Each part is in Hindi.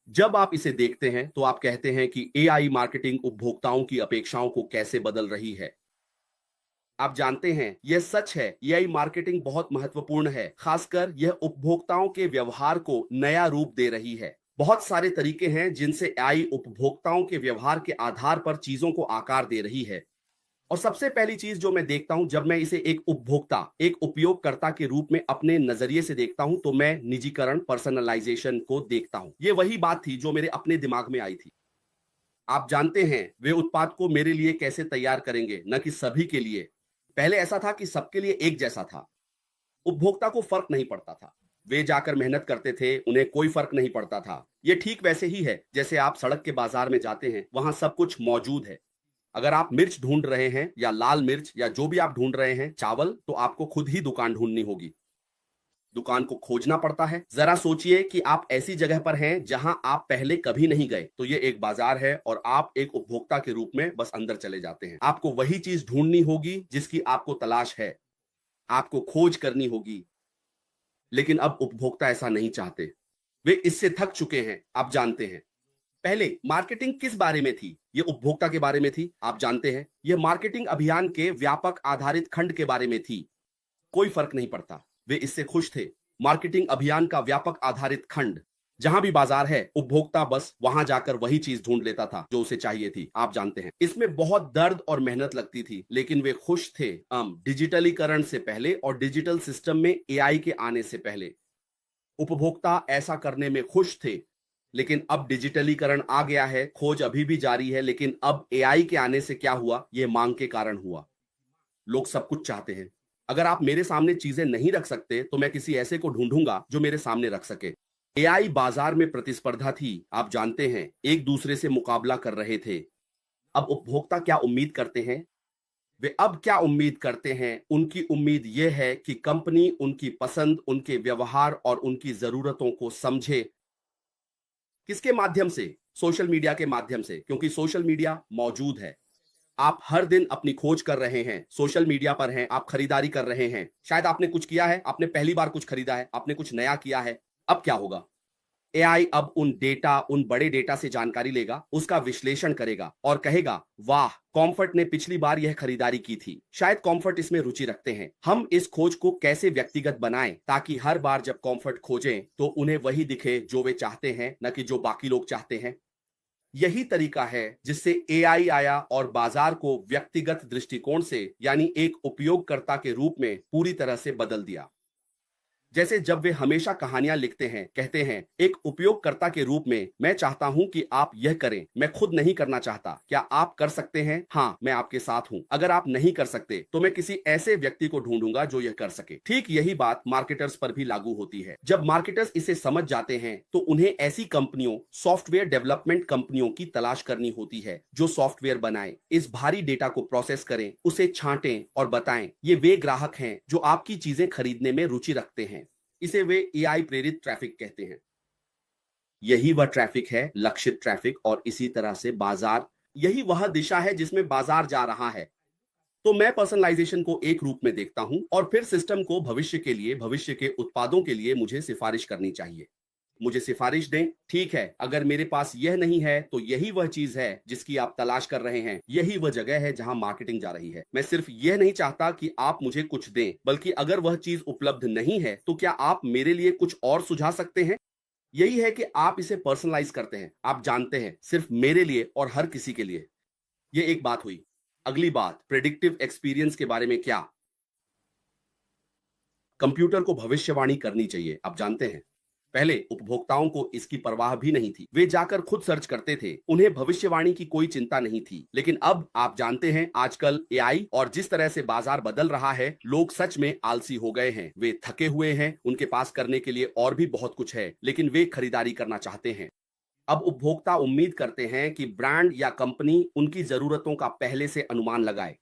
जब आप इसे देखते हैं तो आप कहते हैं कि एआई मार्केटिंग उपभोक्ताओं की अपेक्षाओं को कैसे बदल रही है। आप जानते हैं यह सच है, एआई मार्केटिंग बहुत महत्वपूर्ण है, खासकर यह उपभोक्ताओं के व्यवहार को नया रूप दे रही है। बहुत सारे तरीके हैं जिनसे एआई उपभोक्ताओं के व्यवहार के आधार पर चीजों को आकार दे रही है। और सबसे पहली चीज जो मैं देखता हूं जब मैं इसे एक उपभोक्ता, एक उपयोगकर्ता के रूप में अपने नजरिए से देखता हूं, तो मैं निजीकरण, पर्सनलाइजेशन को देखता हूं। ये वही बात थी जो मेरे अपने दिमाग में आई थी। आप जानते हैं वे उत्पाद को मेरे लिए कैसे तैयार करेंगे, न कि सभी के लिए। पहले ऐसा था कि सबके लिए एक जैसा था। उपभोक्ता को फर्क नहीं पड़ता था। वे जाकर मेहनत करते थे, उन्हें कोई फर्क नहीं पड़ता था। ये ठीक वैसे ही है जैसे आप सड़क के बाजार में जाते हैं, वहां सब कुछ मौजूद है। अगर आप मिर्च ढूंढ रहे हैं या लाल मिर्च या जो भी आप ढूंढ रहे हैं, चावल, तो आपको खुद ही दुकान ढूंढनी होगी। दुकान को खोजना पड़ता है। जरा सोचिए कि आप ऐसी जगह पर हैं जहां आप पहले कभी नहीं गए, तो ये एक बाजार है और आप एक उपभोक्ता के रूप में बस अंदर चले जाते हैं। आपको वही चीज ढूंढनी होगी जिसकी आपको तलाश है। आपको खोज करनी होगी। लेकिन अब उपभोक्ता ऐसा नहीं चाहते। वे इससे थक चुके हैं। आप जानते हैं पहले मार्केटिंग किस बारे में थी? ये उपभोक्ता के बारे में थी। आप जानते हैं यह मार्केटिंग अभियान के व्यापक आधारित खंड के बारे में थी। कोई फर्क नहीं पड़ता। वे इससे खुश थे। मार्केटिंग अभियान का व्यापक आधारित खंड। जहां भी बाजार है, उपभोक्ता बस वहां जाकर वही चीज ढूंढ लेता था जो उसे चाहिए थी। आप जानते हैं इसमें बहुत दर्द और मेहनत लगती थी, लेकिन वे खुश थे। डिजिटलीकरण से पहले और डिजिटल सिस्टम में एआई के आने से पहले उपभोक्ता ऐसा करने में खुश थे। लेकिन अब डिजिटलीकरण आ गया है, खोज अभी भी जारी है, लेकिन अब एआई के आने से क्या हुआ? यह मांग के कारण हुआ। लोग सब कुछ चाहते हैं। अगर आप मेरे सामने चीजें नहीं रख सकते, तो मैं किसी ऐसे को ढूंढूंगा जो मेरे सामने रख सके। एआई बाजार में प्रतिस्पर्धा थी। आप जानते हैं एक दूसरे से मुकाबला कर रहे थे। अब उपभोक्ता क्या उम्मीद करते हैं? वे अब क्या उम्मीद करते हैं? उनकी उम्मीद यह है कि कंपनी उनकी पसंद, उनके व्यवहार और उनकी जरूरतों को समझे। किसके माध्यम से? सोशल मीडिया के माध्यम से, क्योंकि सोशल मीडिया मौजूद है। आप हर दिन अपनी खोज कर रहे हैं, सोशल मीडिया पर हैं, आप खरीदारी कर रहे हैं। शायद आपने कुछ किया है, आपने पहली बार कुछ खरीदा है, आपने कुछ नया किया है। अब क्या होगा? एआई अब उन बड़े डेटा से जानकारी लेगा, उसका विश्लेषण करेगा और कहेगा, वाह, कॉम्फर्ट ने पिछली बार यह खरीदारी की थी, शायद कॉम्फर्ट इसमें रुचि रखते हैं। हम इस खोज को कैसे व्यक्तिगत बनाएं ताकि हर बार जब कॉम्फर्ट खोजें तो उन्हें वही दिखे जो वे चाहते हैं, न कि जो बाकी लोग चाहते हैं। यही तरीका है जिससे एआई आया और बाजार को व्यक्तिगत दृष्टिकोण से, यानी एक उपयोगकर्ता के रूप में पूरी तरह से बदल दिया। जैसे जब वे हमेशा कहानियां लिखते हैं, कहते हैं, एक उपयोगकर्ता के रूप में मैं चाहता हूं कि आप यह करें, मैं खुद नहीं करना चाहता, क्या आप कर सकते हैं? हाँ, मैं आपके साथ हूं। अगर आप नहीं कर सकते तो मैं किसी ऐसे व्यक्ति को ढूंढूंगा जो यह कर सके। ठीक यही बात मार्केटर्स पर भी लागू होती है। जब मार्केटर्स इसे समझ जाते हैं तो उन्हें ऐसी कंपनियों, सॉफ्टवेयर डेवलपमेंट कंपनियों की तलाश करनी होती है जो सॉफ्टवेयर बनाएं, इस भारी डेटा को प्रोसेस करें, उसे छांटें और बताएं। ये वे ग्राहक हैं जो आपकी चीजें खरीदने में रुचि रखते हैं। इसे वे एआई प्रेरित ट्रैफिक कहते हैं। यही वह ट्रैफिक है, लक्षित ट्रैफिक, और इसी तरह से बाजार, यही वह दिशा है जिसमें बाजार जा रहा है। तो मैं पर्सनलाइजेशन को एक रूप में देखता हूं और फिर सिस्टम को भविष्य के लिए, भविष्य के उत्पादों के लिए मुझे सिफारिश करनी चाहिए। मुझे सिफारिश दें। ठीक है, अगर मेरे पास यह नहीं है तो यही वह चीज है जिसकी आप तलाश कर रहे हैं। यही वह जगह है जहां मार्केटिंग जा रही है। मैं सिर्फ यह नहीं चाहता कि आप मुझे कुछ दें, बल्कि अगर वह चीज उपलब्ध नहीं है तो क्या आप मेरे लिए कुछ और सुझा सकते हैं? यही है कि आप इसे पर्सनलाइज करते हैं। आप जानते हैं, सिर्फ मेरे लिए और हर किसी के लिए। यह एक बात हुई। अगली बात, प्रेडिक्टिव एक्सपीरियंस के बारे में क्या? कंप्यूटर को भविष्यवाणी करनी चाहिए। आप जानते हैं पहले उपभोक्ताओं को इसकी परवाह भी नहीं थी। वे जाकर खुद सर्च करते थे, उन्हें भविष्यवाणी की कोई चिंता नहीं थी। लेकिन अब आप जानते हैं, आजकल एआई और जिस तरह से बाजार बदल रहा है, लोग सच में आलसी हो गए हैं। वे थके हुए हैं, उनके पास करने के लिए और भी बहुत कुछ है, लेकिन वे खरीदारी करना चाहते हैं। अब उपभोक्ता उम्मीद करते हैं कि ब्रांड या कंपनी उनकी जरूरतों का पहले से अनुमान लगाए।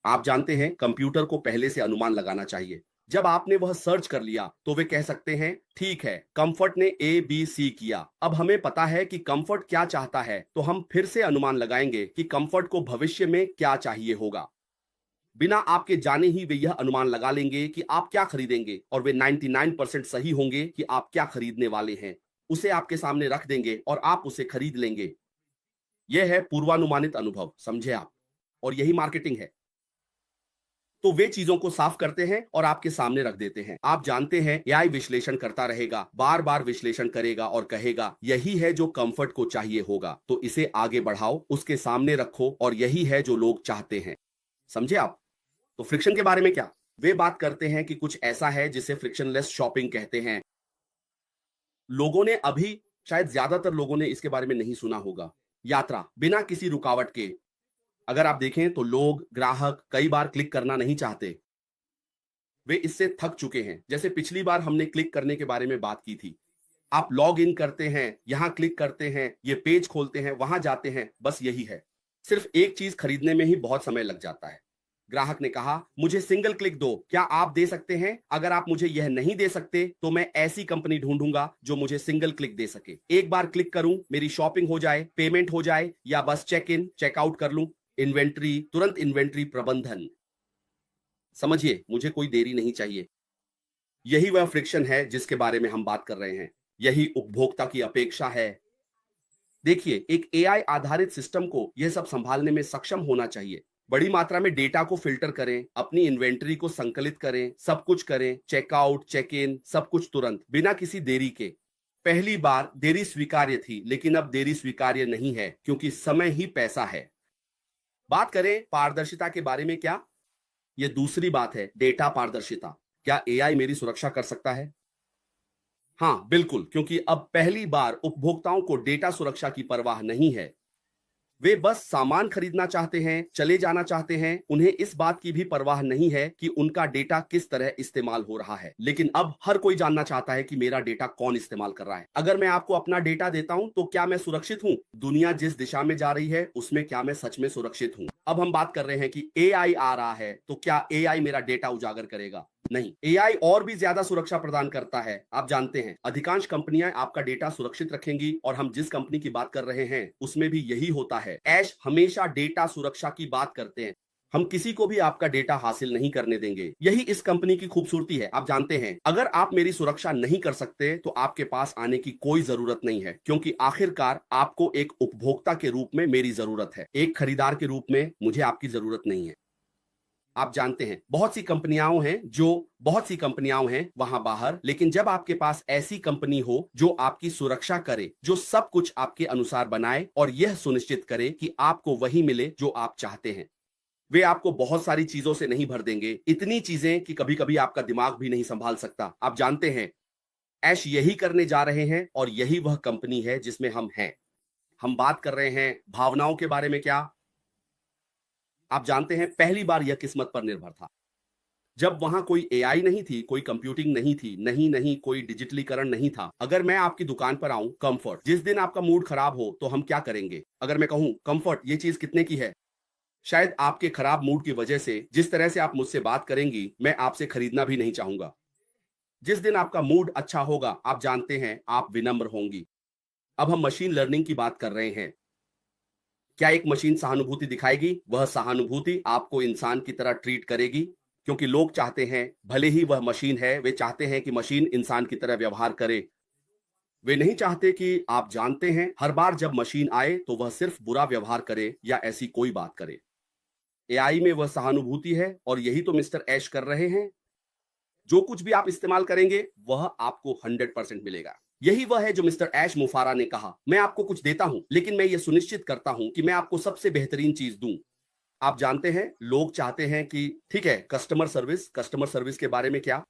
आप जानते हैं कंप्यूटर को पहले से अनुमान लगाना चाहिए। जब आपने वह सर्च कर लिया तो वे कह सकते हैं, ठीक है, कंफर्ट ने ए बी सी किया, अब हमें पता है कि कंफर्ट क्या चाहता है, तो हम फिर से अनुमान लगाएंगे कि कंफर्ट को भविष्य में क्या चाहिए होगा। बिना आपके जाने ही वे यह अनुमान लगा लेंगे कि आप क्या खरीदेंगे, और वे 99% सही होंगे कि आप क्या खरीदने वाले हैं। उसे आपके सामने रख देंगे और आप उसे खरीद लेंगे। यह है पूर्वानुमानित अनुभव, समझे आप? और यही मार्केटिंग है। तो वे चीजों को साफ करते हैं और आपके सामने रख देते हैं। आप जानते हैं एआई विश्लेषण करता रहेगा, बार बार विश्लेषण करेगा और कहेगा यही है जो कंफर्ट को चाहिए होगा, तो इसे आगे बढ़ाओ, उसके सामने रखो और यही है जो लोग चाहते हैं। समझे आप? तो फ्रिक्शन के बारे में क्या? वे बात करते हैं कि कुछ ऐसा है जिसे फ्रिक्शनलेस शॉपिंग कहते हैं। लोगों ने अभी, शायद ज्यादातर लोगों ने इसके बारे में नहीं सुना होगा। यात्रा बिना किसी रुकावट के। अगर आप देखें तो लोग, ग्राहक कई बार क्लिक करना नहीं चाहते। वे इससे थक चुके हैं। जैसे पिछली बार हमने क्लिक करने के बारे में बात की थी। आप लॉग इन करते हैं, यहां क्लिक करते हैं, ये पेज खोलते हैं, वहां जाते हैं, बस यही है। सिर्फ एक चीज खरीदने में ही बहुत समय लग जाता है। ग्राहक ने कहा मुझे सिंगल क्लिक दो, क्या आप दे सकते हैं? अगर आप मुझे यह नहीं दे सकते तो मैं ऐसी कंपनी ढूंढूंगा जो मुझे सिंगल क्लिक दे सके। एक बार क्लिक करूं, मेरी शॉपिंग हो जाए, पेमेंट हो जाए, या बस चेक इन चेकआउट कर लूं। इन्वेंट्री, तुरंत इन्वेंट्री प्रबंधन। समझिए, मुझे कोई देरी नहीं चाहिए। यही वह फ्रिक्शन है जिसके बारे में हम बात कर रहे हैं। यही उपभोक्ता की अपेक्षा है। देखिए, एक एआई आधारित सिस्टम को यह सब संभालने में सक्षम होना चाहिए। बड़ी मात्रा में डेटा को फिल्टर करें, अपनी इन्वेंटरी को संकलित करें, सब कुछ करें, चेकआउट, चेक इन, सब कुछ तुरंत, बिना किसी देरी के। पहली बार देरी स्वीकार्य थी, लेकिन अब देरी स्वीकार्य नहीं है, क्योंकि समय ही पैसा है। बात करें पारदर्शिता के बारे में क्या? यह दूसरी बात है, डेटा पारदर्शिता। क्या एआई मेरी सुरक्षा कर सकता है? हाँ, बिल्कुल, क्योंकि अब पहली बार उपभोक्ताओं को डेटा सुरक्षा की परवाह नहीं है। वे बस सामान खरीदना चाहते हैं, चले जाना चाहते हैं। उन्हें इस बात की भी परवाह नहीं है कि उनका डेटा किस तरह इस्तेमाल हो रहा है। लेकिन अब हर कोई जानना चाहता है कि मेरा डेटा कौन इस्तेमाल कर रहा है। अगर मैं आपको अपना डेटा देता हूं तो क्या मैं सुरक्षित हूं? दुनिया जिस दिशा में जा रही है उसमें क्या मैं सच में सुरक्षित हूं? अब हम बात कर रहे हैं कि एआई आ रहा है, तो क्या एआई मेरा डेटा उजागर करेगा? नहीं, एआई और भी ज्यादा सुरक्षा प्रदान करता है। आप जानते हैं, अधिकांश कंपनियां आपका डेटा सुरक्षित रखेंगी, और हम जिस कंपनी की बात कर रहे हैं उसमें भी यही होता है। ऐश हमेशा डेटा सुरक्षा की बात करते हैं। हम किसी को भी आपका डेटा हासिल नहीं करने देंगे। यही इस कंपनी की खूबसूरती है। आप जानते हैं, अगर आप मेरी सुरक्षा नहीं कर सकते तो आपके पास आने की कोई जरूरत नहीं है, क्योंकि आखिरकार आपको एक उपभोक्ता के रूप में मेरी जरूरत है। एक खरीदार के रूप में मुझे आपकी जरूरत नहीं है। आप जानते हैं, बहुत सी कंपनियां हैं वहां बाहर, लेकिन जब आपके पास ऐसी कंपनी हो जो आपकी सुरक्षा करे, जो सब कुछ आपके अनुसार बनाए और यह सुनिश्चित करे कि आपको वही मिले जो आप चाहते हैं। वे आपको बहुत सारी चीजों से नहीं भर देंगे, इतनी चीजें कि कभी कभी आपका दिमाग भी नहीं संभाल सकता। आप जानते हैं, ऐश यही करने जा रहे हैं, और यही वह कंपनी है जिसमें हम हैं। हम बात कर रहे हैं भावनाओं के बारे में। क्या आप जानते हैं, पहली बार यह किस्मत पर निर्भर था। जब वहां कोई एआई नहीं थी, कोई कंप्यूटिंग नहीं थी, नहीं कोई डिजिटलीकरण नहीं था। अगर मैं आपकी दुकान पर आऊं, कंफर्ट, जिस दिन आपका मूड खराब हो तो हम क्या करेंगे? अगर मैं कहूं कंफर्ट, ये चीज कितने की है? शायद आपके खराब मूड की वजह से जिस तरह से आप मुझसे बात करेंगी, मैं आपसे खरीदना भी नहीं चाहूंगा। जिस दिन आपका मूड अच्छा होगा, आप जानते हैं, आप विनम्र होंगी। अब हम मशीन लर्निंग की बात कर रहे हैं। क्या एक मशीन सहानुभूति दिखाएगी? वह सहानुभूति आपको इंसान की तरह ट्रीट करेगी, क्योंकि लोग चाहते हैं, भले ही वह मशीन है, वे चाहते हैं कि मशीन इंसान की तरह व्यवहार करे। वे नहीं चाहते कि, आप जानते हैं, हर बार जब मशीन आए तो वह सिर्फ बुरा व्यवहार करे या ऐसी कोई बात करे। एआई में वह सहानुभूति है, और यही तो मिस्टर ऐश कर रहे हैं। जो कुछ भी आप इस्तेमाल करेंगे वह आपको 100% मिलेगा। यही वह है जो मिस्टर ऐश मुफारा ने कहा, मैं आपको कुछ देता हूं, लेकिन मैं यह सुनिश्चित करता हूं कि मैं आपको सबसे बेहतरीन चीज दूं। आप जानते हैं, लोग चाहते हैं कि, ठीक है, कस्टमर सर्विस के बारे में क्या?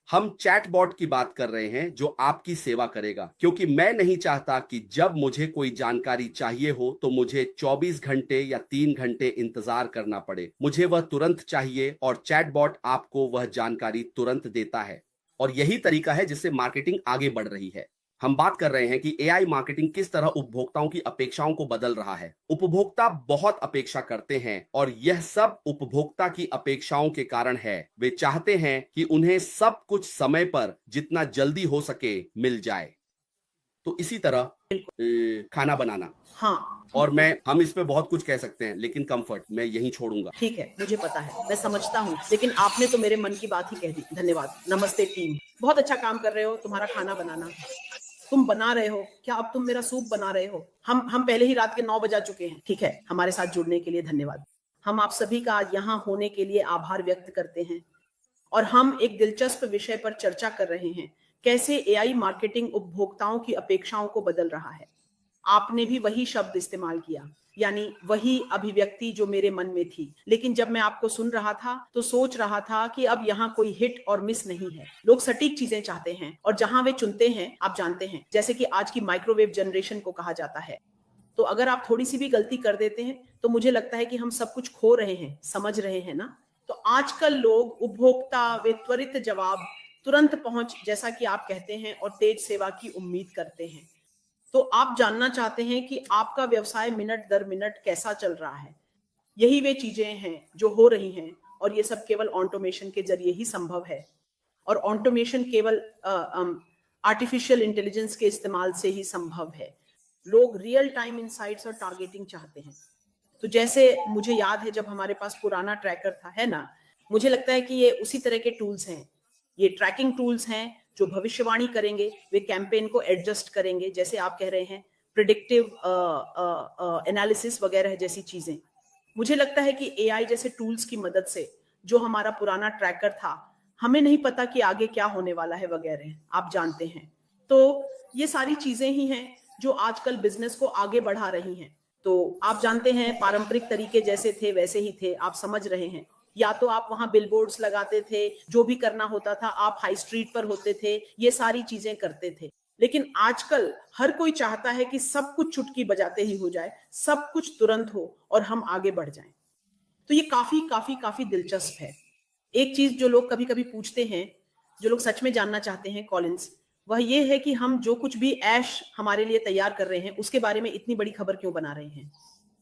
हम चैटबॉट की बात कर रहे हैं जो आपकी सेवा करेगा, क्योंकि मैं नहीं चाहता कि जब मुझे कोई जानकारी चाहिए हो तो मुझे 24 घंटे या 3 घंटे इंतजार करना पड़े। मुझे वह तुरंत चाहिए, और चैटबॉट आपको वह जानकारी तुरंत देता है। और यही तरीका है जिससे मार्केटिंग आगे बढ़ रही है। हम बात कर रहे हैं कि एआई मार्केटिंग किस तरह उपभोक्ताओं की अपेक्षाओं को बदल रहा है। उपभोक्ता बहुत अपेक्षा करते हैं, और यह सब उपभोक्ता की अपेक्षाओं के कारण है। वे चाहते हैं कि उन्हें सब कुछ समय पर, जितना जल्दी हो सके, मिल जाए। तो इसी तरह खाना बनाना। हाँ, और हम इस पे बहुत कुछ कह सकते हैं, लेकिन कंफर्ट मैं यहीं छोड़ूंगा। ठीक है, मुझे पता है, मैं समझता हूँ, लेकिन आपने तो मेरे मन की बात ही कह दी। धन्यवाद। नमस्ते टीम, बहुत अच्छा काम कर रहे हो, तुम्हारा खाना बनाना। तुम बना रहे हो क्या? अब तुम मेरा सूप बना रहे हो? हम पहले ही रात के 9 बजा चुके हैं। ठीक है, हमारे साथ जुड़ने के लिए धन्यवाद। हम आप सभी का आज यहाँ होने के लिए आभार व्यक्त करते हैं और हम एक दिलचस्प विषय पर चर्चा कर रहे हैं, कैसे एआई मार्केटिंग उपभोक्ताओं की अपेक्षाओं को बदल रहा है। आपने भी वही शब्द इस्तेमाल किया, यानी वही अभिव्यक्ति जो मेरे मन में थी। लेकिन जब मैं आपको सुन रहा था तो सोच रहा था कि अब यहाँ कोई हिट और मिस नहीं है। लोग सटीक चीजें चाहते हैं और जहां वे चुनते हैं, आप जानते हैं, जैसे कि आज की माइक्रोवेव जनरेशन को कहा जाता है। तो अगर आप थोड़ी सी भी गलती कर देते हैं तो मुझे लगता है कि हम सब कुछ खो रहे हैं। समझ रहे हैं ना? तो आजकल लोग उपभोक्ता वे त्वरित जवाब, तुरंत पहुंच, जैसा कि आप कहते हैं, और तेज सेवा की उम्मीद करते हैं। तो आप जानना चाहते हैं कि आपका व्यवसाय मिनट दर मिनट कैसा चल रहा है। यही वे चीजें हैं जो हो रही हैं और ये सब केवल ऑटोमेशन के जरिए ही संभव है। और ऑटोमेशन केवल आर्टिफिशियल इंटेलिजेंस के इस्तेमाल से ही संभव है। लोग रियल टाइम इंसाइट्स और टारगेटिंग चाहते हैं। तो जैसे मुझे याद है जब हमारे पास पुराना ट्रैकर था, है ना, मुझे लगता है कि ये उसी तरह के टूल्स हैं। ये ट्रैकिंग टूल्स हैं जो भविष्यवाणी करेंगे, वे कैंपेन को एडजस्ट करेंगे, जैसे आप कह रहे हैं, प्रिडिक्टिव एनालिसिस वगैरह जैसी चीजें। मुझे लगता है कि एआई जैसे टूल्स की मदद से जो हमारा पुराना ट्रैकर था, हमें नहीं पता कि आगे क्या होने वाला है वगैरह, आप जानते हैं। तो ये सारी चीजें ही हैं जो आजकल बिजनेस को आगे बढ़ा रही हैं। तो आप जानते हैं, पारंपरिक तरीके जैसे थे वैसे ही थे, आप समझ रहे हैं। या तो आप वहां बिलबोर्ड्स लगाते थे, जो भी करना होता था, आप हाई स्ट्रीट पर होते थे, ये सारी चीजें करते थे। लेकिन आजकल हर कोई चाहता है कि सब कुछ चुटकी बजाते ही हो जाए, सब कुछ तुरंत हो और हम आगे बढ़ जाएं। तो ये काफी काफी काफी दिलचस्प है। एक चीज जो लोग कभी कभी पूछते हैं, जो लोग सच में जानना चाहते हैं कॉलिंस, वह ये है कि हम जो कुछ भी ऐश हमारे लिए तैयार कर रहे हैं उसके बारे में इतनी बड़ी खबर क्यों बना रहे हैं।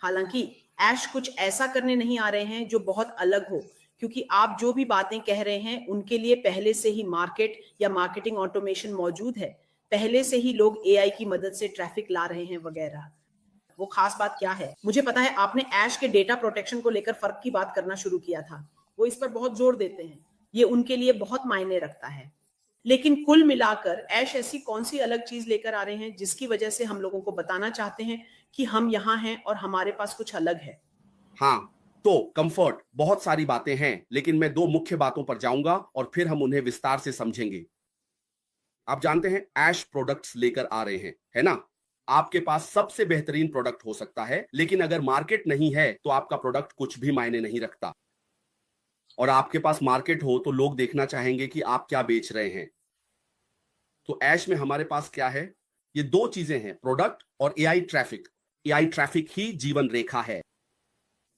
हालांकि ऐश कुछ ऐसा करने नहीं आ रहे हैं जो बहुत अलग हो, क्योंकि आप जो भी बातें कह रहे हैं उनके लिए पहले से ही मार्केट या मार्केटिंग ऑटोमेशन मौजूद है। पहले से ही लोग एआई की मदद से ट्रैफिक ला रहे हैं वगैरह। वो खास बात क्या है? मुझे पता है आपने ऐश के डेटा प्रोटेक्शन को लेकर फर्क की बात करना शुरू किया था। वो इस पर बहुत जोर देते हैं, ये उनके लिए बहुत मायने रखता है। लेकिन कुल मिलाकर ऐश ऐसी कौन सी अलग चीज लेकर आ रहे हैं जिसकी वजह से हम लोगों को बताना चाहते हैं कि हम यहाँ हैं और हमारे पास कुछ अलग है। हाँ, तो कंफर्ट, बहुत सारी बातें हैं, लेकिन मैं दो मुख्य बातों पर जाऊंगा और फिर हम उन्हें विस्तार से समझेंगे। आप जानते हैं, ऐश प्रोडक्ट्स लेकर आ रहे हैं, है ना? आपके पास सबसे बेहतरीन प्रोडक्ट हो सकता है, लेकिन अगर मार्केट नहीं है तो आपका प्रोडक्ट कुछ भी मायने नहीं रखता। और आपके पास मार्केट हो तो लोग देखना चाहेंगे कि आप क्या बेच रहे हैं। तो ऐश में हमारे पास क्या है? ये दो चीजें हैं, प्रोडक्ट और एआई ट्रैफिक। एआई ट्रैफिक ही जीवन रेखा है।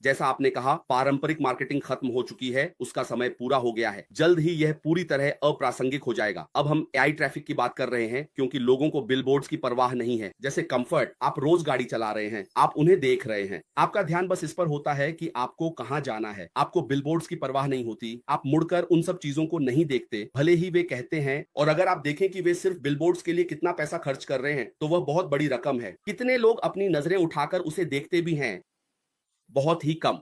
जैसा आपने कहा, पारंपरिक मार्केटिंग खत्म हो चुकी है, उसका समय पूरा हो गया है। जल्द ही यह पूरी तरह अप्रासंगिक हो जाएगा। अब हम एआई ट्रैफिक की बात कर रहे हैं क्योंकि लोगों को बिलबोर्ड्स की परवाह नहीं है। जैसे कंफर्ट, आप रोज गाड़ी चला रहे हैं, आप उन्हें देख रहे हैं, आपका ध्यान बस इस पर होता है कि आपको कहां जाना है। आपको बिलबोर्ड्स की परवाह नहीं होती, आप मुड़कर उन सब चीजों को नहीं देखते, भले ही वे कहते हैं। और अगर आप देखें कि वे सिर्फ बिलबोर्ड्स के लिए कितना पैसा खर्च कर रहे हैं, तो वह बहुत बड़ी रकम है। कितने लोग अपनी नजरें उठाकर उसे देखते भी हैं? बहुत ही कम।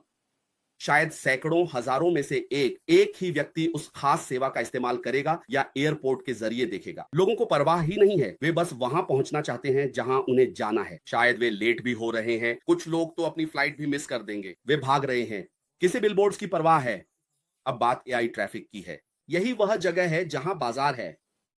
शायद सैकड़ों, हजारों में से एक ही व्यक्ति उस खास सेवा का इस्तेमाल करेगा या एयरपोर्ट के जरिए देखेगा। लोगों को परवाह ही नहीं है, वे बस वहां पहुंचना चाहते हैं जहां उन्हें जाना है। शायद वे लेट भी हो रहे हैं, कुछ लोग तो अपनी फ्लाइट भी मिस कर देंगे, वे भाग रहे हैं। किसी बिलबोर्ड्स की परवाह है? अब बात एआई ट्रैफिक की है। यही वह जगह है जहां बाजार है।